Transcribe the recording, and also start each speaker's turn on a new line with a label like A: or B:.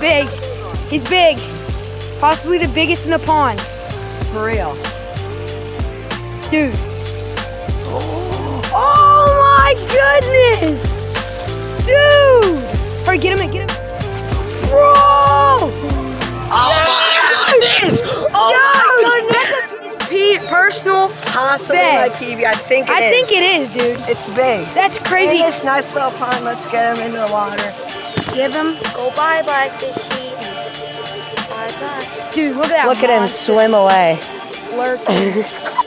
A: big. He's big. Possibly the biggest in the pond.
B: For real.
A: Dude. Oh my goodness! Dude! Hurry, get him in, get him. Bro!
B: Oh my goodness! Oh my goodness!
A: That's a personal
B: Possibly
A: best.
B: my PB. I think it is.
A: I think it is, dude.
B: It's big.
A: That's crazy.
B: In this nice little pond, let's get him into the water.
A: Give him.
C: Go bye-bye, fishy. Bye-bye.
A: Dude, look at that.
B: Look at him
A: monster
B: swim away.
A: lurking.